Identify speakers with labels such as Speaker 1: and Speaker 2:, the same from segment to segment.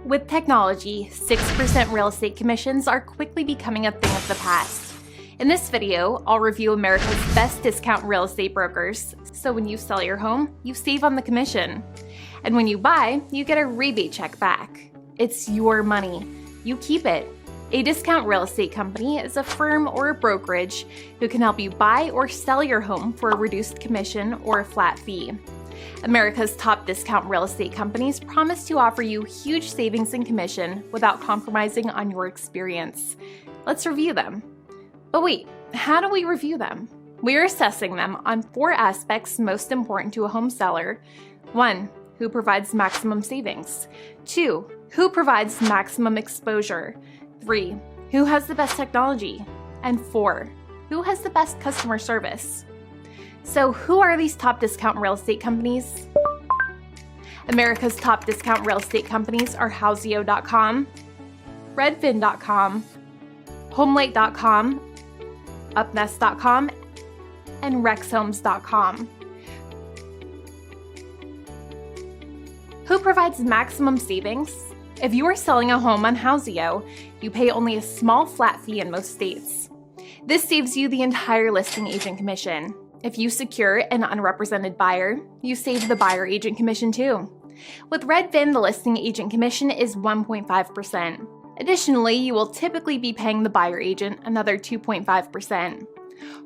Speaker 1: With technology, 6% real estate commissions are quickly becoming a thing of the past. In this video, I'll review America's best discount real estate brokers, so when you sell your home, you save on the commission. And when you buy, you get a rebate check back. It's your money. You keep it. A discount real estate company is a firm or a brokerage who can help you buy or sell your home for a reduced commission or a flat fee. America's top discount real estate companies promise to offer you huge savings in commission without compromising on your experience. Let's review them. But wait, how do we review them? We're assessing them on 4 aspects most important to a home seller. 1. Who provides maximum savings? 2. Who provides maximum exposure? 3. Who has the best technology? And 4. Who has the best customer service? So who are these top discount real estate companies? America's top discount real estate companies are Houseo.com, Redfin.com, Homelight.com, Upnest.com, and RexHomes.com. Who provides maximum savings? If you are selling a home on Houseo, you pay only a small flat fee in most states. This saves you the entire listing agent commission. If you secure an unrepresented buyer, you save the buyer agent commission too. With Redfin, the listing agent commission is 1.5%. Additionally, you will typically be paying the buyer agent another 2.5%.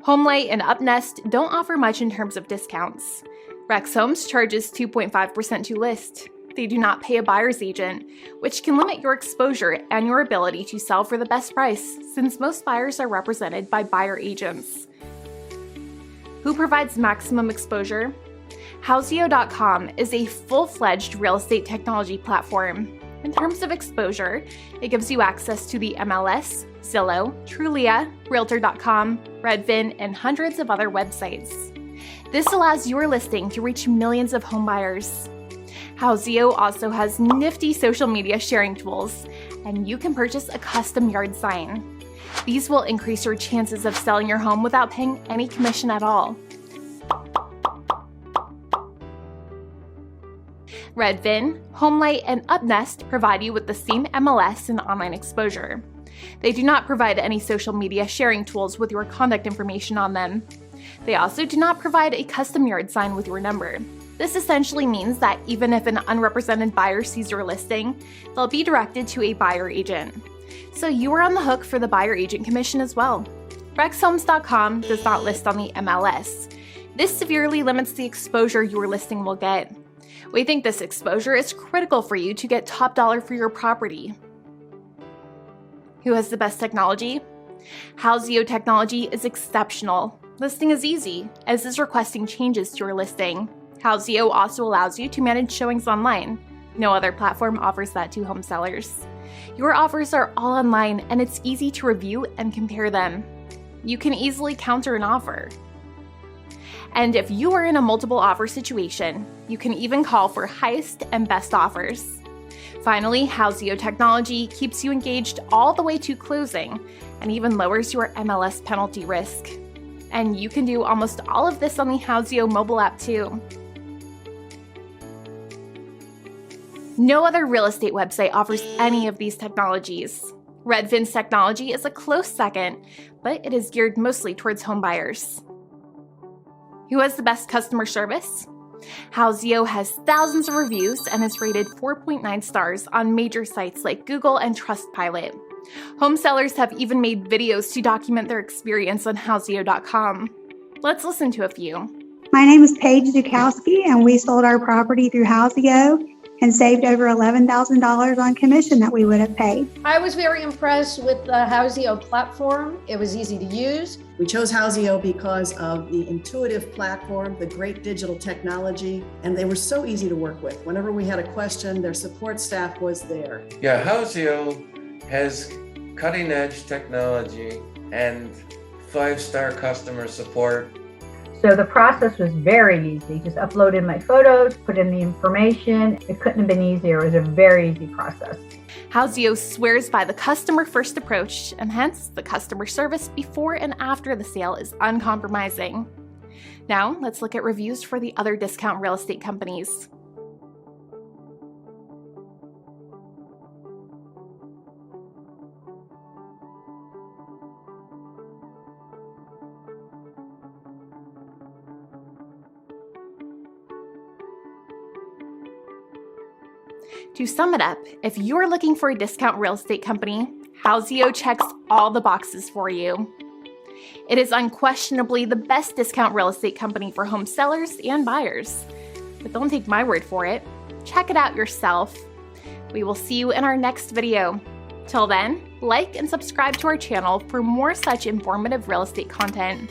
Speaker 1: Homelight and Upnest don't offer much in terms of discounts. Rex Homes charges 2.5% to list. They do not pay a buyer's agent, which can limit your exposure and your ability to sell for the best price, since most buyers are represented by buyer agents. Who provides maximum exposure? Houseo.com is a full-fledged real estate technology platform. In terms of exposure, it gives you access to the MLS, Zillow, Trulia, Realtor.com, Redfin, and hundreds of other websites. This allows your listing to reach millions of home buyers. Houseo also has nifty social media sharing tools, and you can purchase a custom yard sign. These will increase your chances of selling your home without paying any commission at all. Redfin, Homelight, and Upnest provide you with the same MLS and online exposure. They do not provide any social media sharing tools with your contact information on them. They also do not provide a custom yard sign with your number. This essentially means that even if an unrepresented buyer sees your listing, they'll be directed to a buyer agent. So you are on the hook for the buyer agent commission as well. RexHomes.com does not list on the MLS. This severely limits the exposure your listing will get. We think this exposure is critical for you to get top dollar for your property. Who has the best technology? Houseo technology is exceptional. Listing is easy, as is requesting changes to your listing. Houseo also allows you to manage showings online. No other platform offers that to home sellers. Your offers are all online, and it's easy to review and compare them. You can easily counter an offer. And if you are in a multiple offer situation, you can even call for highest and best offers. Finally, Houseo technology keeps you engaged all the way to closing and even lowers your MLS penalty risk. And you can do almost all of this on the Houseo mobile app too. No other real estate website offers any of these technologies. Redfin's technology is a close second, but it is geared mostly towards home buyers. Who has the best customer service? Houseo has thousands of reviews and is rated 4.9 stars on major sites like Google and Trustpilot. Home sellers have even made videos to document their experience on Houseo.com. Let's listen to a few.
Speaker 2: My name is Paige Zukowski, and we sold our property through Houseo and saved over $11,000 on commission that we would have paid.
Speaker 3: I was very impressed with the Houseo platform. It was easy to use.
Speaker 4: We chose Houseo because of the intuitive platform, the great digital technology, and they were so easy to work with. Whenever we had a question, their support staff was there.
Speaker 5: Yeah, Houseo has cutting-edge technology and 5-star customer support.
Speaker 6: So the process was very easy. Just uploaded my photos, put in the information. It couldn't have been easier. It was a very easy process.
Speaker 1: Houseo swears by the customer-first approach, and hence the customer service before and after the sale is uncompromising. Now, let's look at reviews for the other discount real estate companies. To sum it up, if you're looking for a discount real estate company, Houseo checks all the boxes for you. It is unquestionably the best discount real estate company for home sellers and buyers. But don't take my word for it. Check it out yourself. We will see you in our next video. Till then, like and subscribe to our channel for more such informative real estate content.